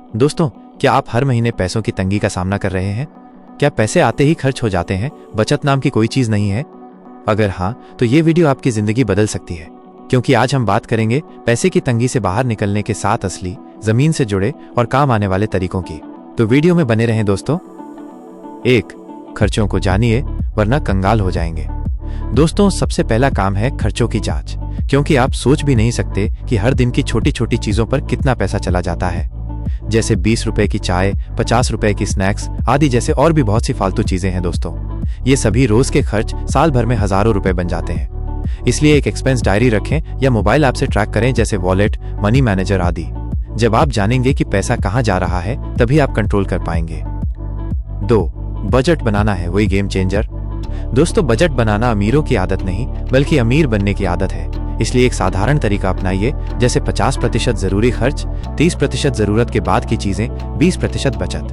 दोस्तों, क्या आप हर महीने पैसों की तंगी का सामना कर रहे हैं? क्या पैसे आते ही खर्च हो जाते हैं, बचत नाम की कोई चीज नहीं है? अगर हाँ, तो ये वीडियो आपकी जिंदगी बदल सकती है, क्योंकि आज हम बात करेंगे पैसे की तंगी से बाहर निकलने के 7 असली, जमीन से जुड़े और काम आने वाले तरीकों की। तो वीडियो में बने रहें दोस्तों। 1. खर्चों को जानिए, वरना कंगाल हो जाएंगे। दोस्तों, सबसे पहला काम है खर्चों की जांच, क्योंकि आप सोच भी नहीं सकते कि हर दिन की छोटी छोटी चीजों पर कितना पैसा चला जाता है। जैसे 20 रुपए की चाय, 50 रुपए की स्नैक्स आदि जैसे और भी बहुत सी फालतू चीजें हैं दोस्तों। ये सभी रोज के खर्च साल भर में हजारों रुपए बन जाते हैं। इसलिए एक एक्सपेंस डायरी रखें या मोबाइल ऐप से ट्रैक करें, जैसे वॉलेट, मनी मैनेजर आदि। जब आप जानेंगे कि पैसा कहाँ जा रहा है, तभी आप कंट्रोल कर पाएंगे। 2. बजट बनाना है वही गेम चेंजर। दोस्तों, बजट बनाना अमीरों की आदत नहीं, बल्कि अमीर बनने की आदत है। इसलिए एक साधारण तरीका अपनाइए, जैसे 50% जरूरी खर्च, 30% जरूरत के बाद की चीजें, 20% बचत।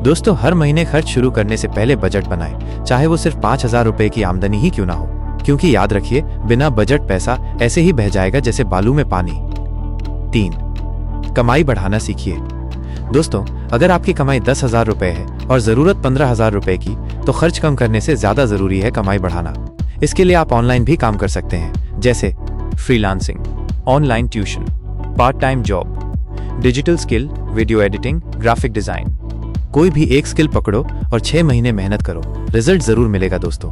दोस्तों, हर महीने खर्च शुरू करने से पहले बजट बनाएं, चाहे वो सिर्फ 5,000 रुपए की आमदनी ही क्यों ना हो, क्योंकि याद रखिए, बिना बजट पैसा ऐसे ही बह जाएगा जैसे बालू में पानी। 3. कमाई बढ़ाना सीखिए। दोस्तों, अगर आपकी कमाई 10,000 रुपए है और जरूरत 15,000 रुपए की, तो खर्च कम करने से ज्यादा जरूरी है कमाई बढ़ाना। इसके लिए आप ऑनलाइन भी काम कर सकते हैं, जैसे freelancing, online tuition, part time job, digital skill, video editing, graphic design. कोई भी एक स्किल पकड़ो और 6 महीने मेहनत करो, रिजल्ट जरूर मिलेगा दोस्तों।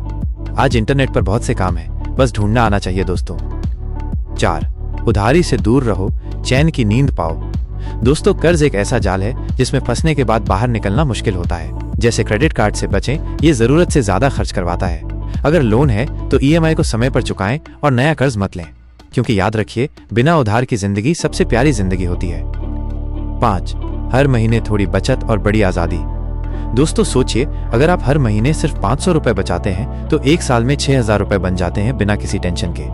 आज इंटरनेट पर बहुत से काम है, बस ढूंढना आना चाहिए दोस्तों। 4. उधारी से दूर रहो, चैन की नींद पाओ। दोस्तों, कर्ज एक ऐसा जाल है जिसमें फंसने के बाद बाहर निकलना मुश्किल होता है। जैसे क्रेडिट कार्ड से बचें, ये जरूरत से ज्यादा खर्च करवाता है। अगर लोन है तो EMI को समय पर चुकाएं और नया कर्ज मत लें, क्योंकि याद रखिए, बिना उधार की जिंदगी सबसे प्यारी जिंदगी होती है। 5. हर महीने थोड़ी बचत और बड़ी आजादी। दोस्तों, सोचिए, अगर आप हर महीने सिर्फ 500 रुपए बचाते हैं, तो एक साल में 6,000 रुपए बन जाते हैं बिना किसी टेंशन के।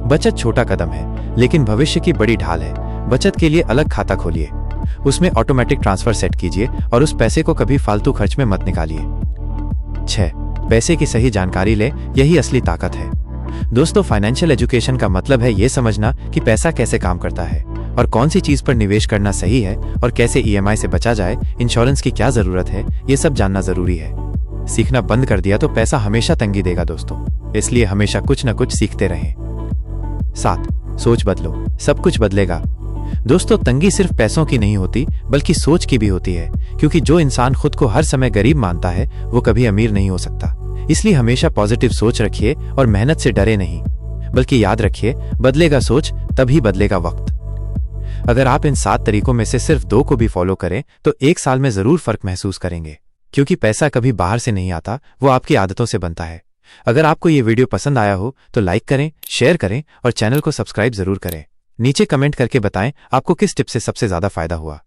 बचत छोटा कदम है, लेकिन भविष्य की बड़ी ढाल है। बचत के लिए अलग खाता खोलिए, उसमें ऑटोमेटिक ट्रांसफर सेट कीजिए और उस पैसे को कभी फालतू खर्च में मत निकालिए। 6. पैसे की सही जानकारी लें, यही असली ताकत है। दोस्तों, फाइनेंशियल एजुकेशन का मतलब है ये समझना कि पैसा कैसे काम करता है और कौन सी चीज पर निवेश करना सही है और कैसे EMI से बचा जाए, इंश्योरेंस की क्या जरूरत है, ये सब जानना जरूरी है। सीखना बंद कर दिया तो पैसा हमेशा तंगी देगा दोस्तों, इसलिए हमेशा कुछ न कुछ सीखते रहें। 7. सोच बदलो, सब कुछ बदलेगा। दोस्तों, तंगी सिर्फ पैसों की नहीं होती, बल्कि सोच की भी होती है, क्योंकि जो इंसान खुद को हर समय गरीब मानता है, वो कभी अमीर नहीं हो सकता। इसलिए हमेशा पॉजिटिव सोच रखिए और मेहनत से डरे नहीं, बल्कि याद रखिए, बदलेगा सोच तभी बदलेगा वक्त। अगर आप इन 7 तरीकों में से सिर्फ 2 को भी फॉलो करें, तो एक साल में जरूर फर्क महसूस करेंगे, क्योंकि पैसा कभी बाहर से नहीं आता, वो आपकी आदतों से बनता है। अगर आपको ये वीडियो पसंद आया हो तो लाइक करें, शेयर करें और चैनल को सब्सक्राइब जरूर करें। नीचे कमेंट करके बताएं आपको किस टिप से सबसे ज्यादा फायदा हुआ।